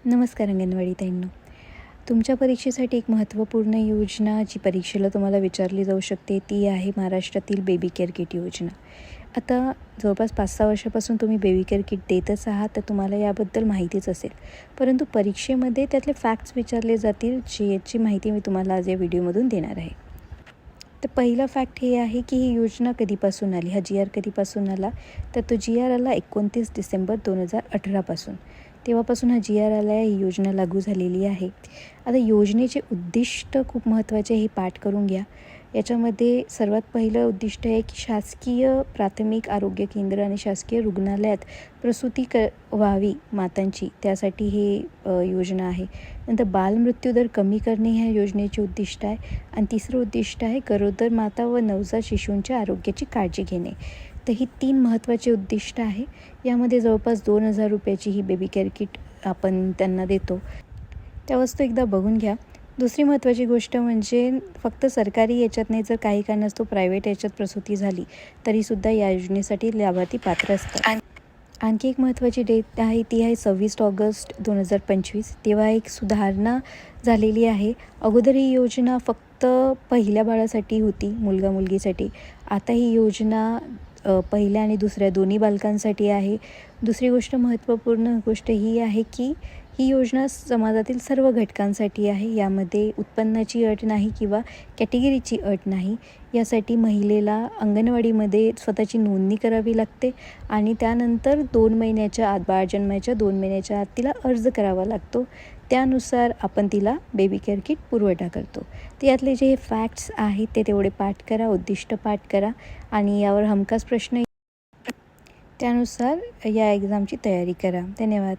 नमस्कार अंगणवाडी ताईंनो. तुमच्या परीक्षेसाठी एक महत्त्वपूर्ण योजना जी परीक्षेला तुम्हाला विचारली जाऊ शकते ती आहे महाराष्ट्रातील बेबी केअर किट योजना. आता जवळपास 5-6 वर्षापासून तुम्ही बेबी केअर किट देतच आहात, तर तुम्हाला याबद्दल माहितीच असेल. परंतु परीक्षेमध्ये त्यातले फॅक्ट्स विचारले जातील, याची माहिती मी तुम्हाला आज या व्हिडिओमधून देणार आहे. तर पहिला फॅक्ट हे आहे की ही योजना कधीपासून आली, हा GR कधीपासून आला, तर तो GR आला 29 डिसेंबर 2018पासून. तेव्हापासून हा GR आला आहे, ही योजना लागू झालेली आहे. आता योजनेचे उद्दिष्ट खूप महत्त्वाचे, हे पाठ करून घ्या. याच्यामध्ये सर्वात पहिलं उद्दिष्ट आहे की शासकीय प्राथमिक आरोग्य केंद्र आणि शासकीय रुग्णालयात प्रसूती व्हावी मातांची, त्यासाठी हे योजना आहे. नंतर बालमृत्यूदर कमी करणे ह्या योजनेचे उद्दिष्ट आहे. आणि तिसरं उद्दिष्ट आहे गरोदर माता व नवजात शिशूंच्या आरोग्याची काळजी घेणे. तर ही 3 महत्त्वाचे उद्दिष्ट आहे. यामध्ये जवळपास 2,000 रुपयाची ही बेबी केअर किट आपण त्यांना देतो. त्या वस्तू एकदा बघून घ्या. दुसरी महत्त्वाची गोष्ट म्हणजे फक्त सरकारी याच्यात नाही, जर काही कारणास्तव प्रायव्हेट याच्यात प्रसूती झाली तरीसुद्धा या योजनेसाठी लाभार्थी पात्र असतात. आणखी एक महत्त्वाची डेट आहे, ती आहे 26 ऑगस्ट 2025. तेव्हा एक सुधारणा झालेली आहे. अगोदर ही योजना फक्त पहिल्या बाळासाठी होती, मुलगा मुलगीसाठी. आता ही योजना पहिल्या आणि दुसऱ्या दोन्ही बालकांसाठी आहे. दुसरी गोष्ट, महत्त्वपूर्ण गोष्ट ही आहे की ही योजना समाजातील सर्व घटकांसाठी आहे. यामध्ये उत्पन्नाची अट नाही किंवा कॅटेगरीची अट नाही. यासाठी महिलेला अंगणवाडीमध्ये स्वतःची नोंदणी करावी लागते आणि त्यानंतर 2 महिन्याच्या आत, बाळ जन्माच्या 2 महिन्याच्या आत तिला अर्ज करावा लागतो. त्यानुसार आपण तिला बेबी केअर किट पुरवठा करतो. तर यातले जे फॅक्ट्स आहेत ते तेवढे पाठ करा, उद्दिष्ट पाठ करा आणि यावर हमखास प्रश्न त्यानुसार या एक्झामची तयारी करा. धन्यवाद.